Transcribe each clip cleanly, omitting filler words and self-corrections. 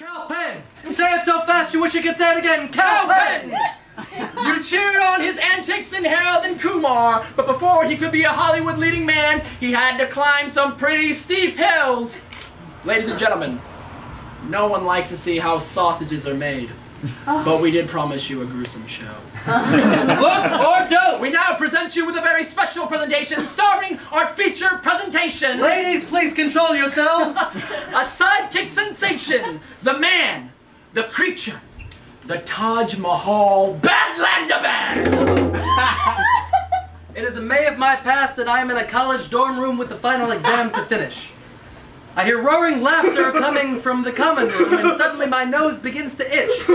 Kal Penn! Say it so fast you wish you could say it again! Kal Penn! You cheered on his antics in Harold and Kumar, but before he could be a Hollywood leading man, he had to climb some pretty steep hills. Ladies and gentlemen, no one likes to see how sausages are made, but we did promise you a gruesome show. Look or don't! We now present you with a very special presentation starring our feature presentation. Ladies, please control yourselves! A sidekick sensation, the man, the creature, the Taj Mahal Badlander Band! It is a May of my past that I am in a college dorm room with the final exam to finish. I hear roaring laughter coming from the common room, and suddenly my nose begins to itch.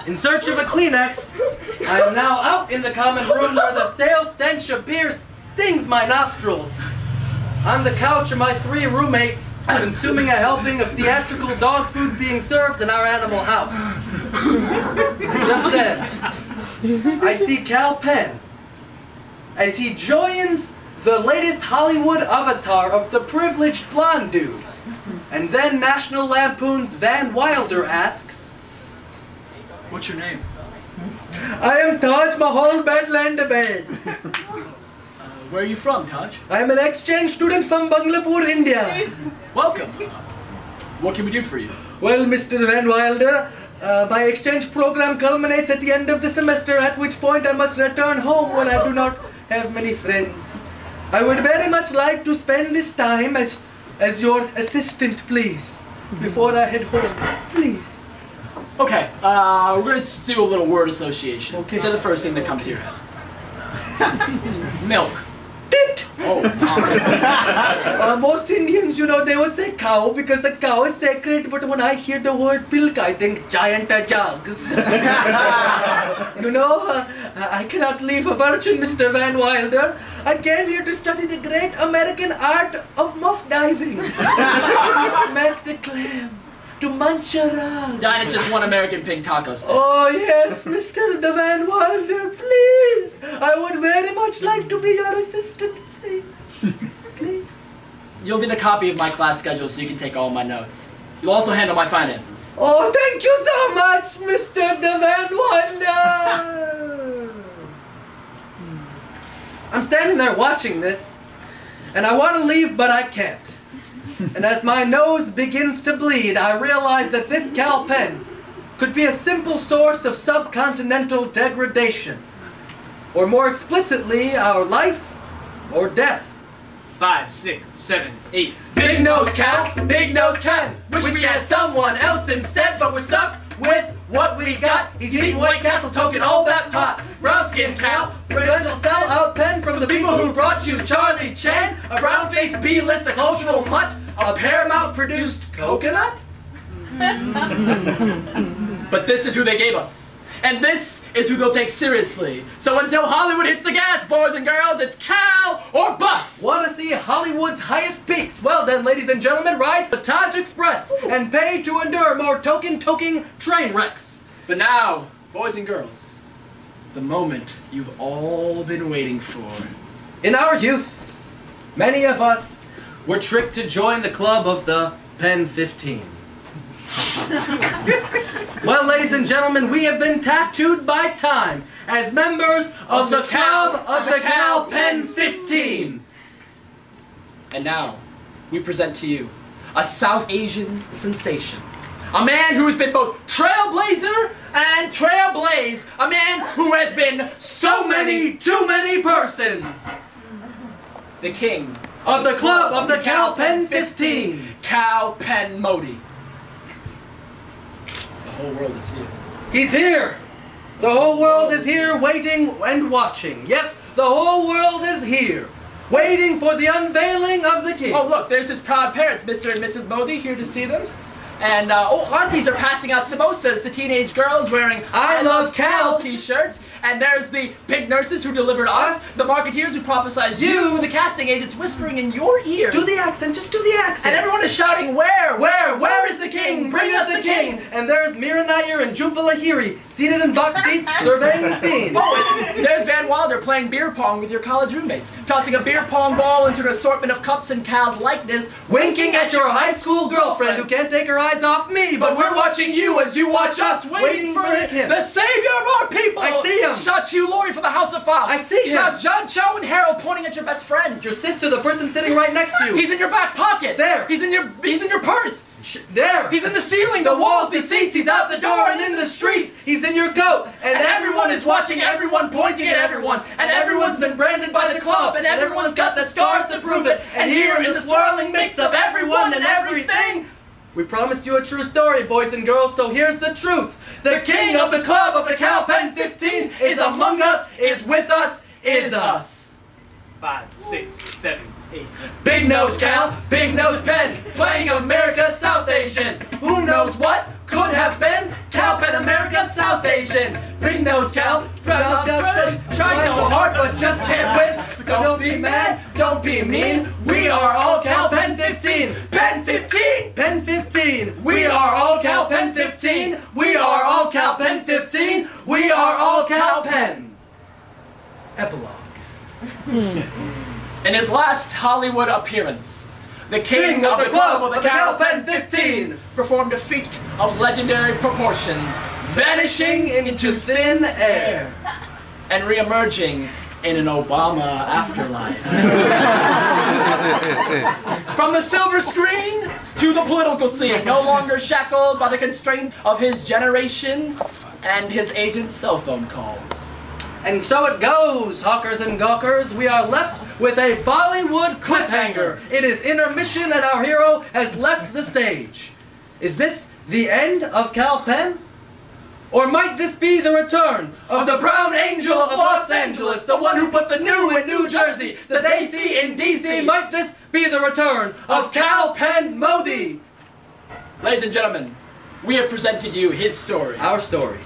In search of a Kleenex, I am now out in the common room where the stale stench of beer stings my nostrils. On the couch are my three roommates, consuming a helping of theatrical dog food being served in our animal house. Just then, I see Kal Penn as he joins the latest Hollywood avatar of the privileged blonde dude. And then National Lampoon's Van Wilder asks, What's your name? I am Taj Mahal Badlander Band. Where are you from, Taj? I am an exchange student from Bangladesh, India. Welcome. What can we do for you? Well, Mr. Van Wilder, my exchange program culminates at the end of the semester, at which point I must return home when I do not have many friends. I would very much like to spend this time as your assistant, please, before I head home, please. Okay, we're going to do a little word association. Okay. Say the first thing that comes to your head. Milk. Tit! Oh, Most Indians, you know, they would say cow because the cow is sacred, but when I hear the word milk, I think giant jugs. You know, I cannot leave a virgin, Mr. Van Wilder. I came here to study the great American art of muff diving. To smack the clam, to munch around. Dine at just one American pig taco stand. Oh yes, Mr. Van Wilder, please. I would very much like to be your assistant, please. Please. You'll need a copy of my class schedule so you can take all my notes. You'll also handle my finances. Oh, thank you so much, Mr. Van Wilder. I'm standing there watching this, and I want to leave, but I can't. And as my nose begins to bleed, I realize that this Kal Penn could be a simple source of subcontinental degradation. Or more explicitly, our life or death. 5, 6, 7, 8. Big nose Kal, big nose Ken. Wish we had someone else instead, but we're stuck with what we got. He's eating White Castle, toking all that pot. Brown skin Kal, splendid sell-out pen from the people who brought you Charlie Chan. A brown-faced B-list, a cultural mutt, a Paramount-produced coconut. But this is who they gave us. And this is who they'll take seriously. So until Hollywood hits the gas, boys and girls, it's Kal or bust! Want to see Hollywood's highest peaks? Well then, ladies and gentlemen, ride the Taj Express and pay to endure more token-toking train wrecks. But now, boys and girls, the moment you've all been waiting for. In our youth, many of us were tricked to join the club of the Pen 15. Well, ladies and gentlemen, we have been tattooed by time as members of the club of the Kal Penn 15. And now, we present to you a South Asian sensation. A man who has been both trailblazer and trailblazed. A man who has been So many, too many persons. the king Of the club of the Kal Penn 15. Kal Penn Modi. The whole world is here. He's here. The whole world is here waiting and watching. Yes, the whole world is here. Waiting for the unveiling of the king. Oh look, there's his proud parents, Mr. and Mrs. Modi, here to see them. And, aunties are passing out samosas to teenage girls wearing I love Kal t-shirts. And there's the pig nurses who delivered us, the marketeers who prophesized you, the casting agents whispering in your ear. Do the accent, just do the accent. And everyone is shouting, where? Where is the king? Bring us the king! And there's Mira Nair and Jhumpa Lahiri, seated in box seats, surveying the scene. Oh, and there's Van Wilder playing beer pong with your college roommates, tossing a beer pong ball into an assortment of cups in Kal's likeness, Winking at your high school girlfriend who can't take her eyes eyes off me, But we're watching you as you watch us, waiting for him. the savior of our people. I see him. Shouts Hugh Laurie for the House of Fox. I see him. Shouts John Cho and Harold pointing at your best friend. Your sister, the person sitting right next to you. He's in your back pocket. There. He's in your purse. There. He's in the ceiling, the walls, the seats, he's out the door and in the streets. He's in your coat. And everyone is watching, everyone pointing at everyone. And everyone's been branded by the club. And everyone's got the scars to prove it. And here in the swirling mix of everyone and everything, we promised you a true story, boys and girls, so here's the truth. The king of the club of the Kal Penn 15 is among us, is with us, is us. 5, 6, 7, 8. Big nose Cal, big nose Penn, playing America South Asian. Who knows what could have been Kal Penn America South Asian. Big nose Cal, try so hard but just can't win. But don't be mad, don't be mean. We are all Kal Penn 15. Penn 15, Penn 15. We are all Kal Penn 15. We are all Kal Penn 15. We are all Kal Penn. Epilogue. In his last Hollywood appearance, the king of the club of the Kal Penn 15 performed a feat of legendary proportions, vanishing into thin air and re-emerging in an Obama afterlife. From the silver screen to the political scene, no longer shackled by the constraints of his generation and his agent's cell phone calls. And so it goes, hawkers and gawkers. We are left with a Bollywood cliffhanger. It is intermission and our hero has left the stage. Is this the end of Kal Penn? Or might this be the return of the brown angel of Los Angeles, the one who put the new in New Jersey, the Desi in DC? Might this be the return of Kal Penn Modi? Ladies and gentlemen, we have presented you his story. Our story.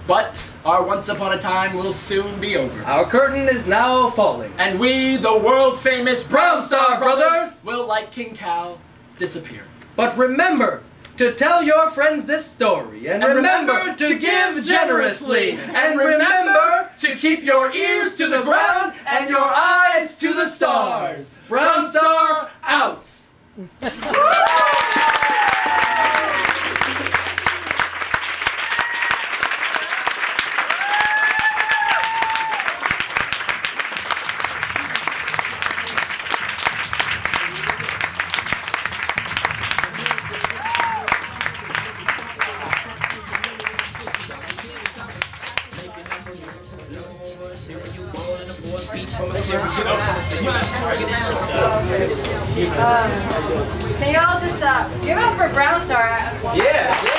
But our once upon a time will soon be over. Our curtain is now falling. And we, the world-famous BROWNSTAR brothers, will, like King Kal, disappear. But remember to tell your friends this story. And remember to give generously. And remember to keep your ears to the ground and your eyes to the stars. BROWNSTAR out. Can y'all just give it up for BROWNSTAR? Yeah.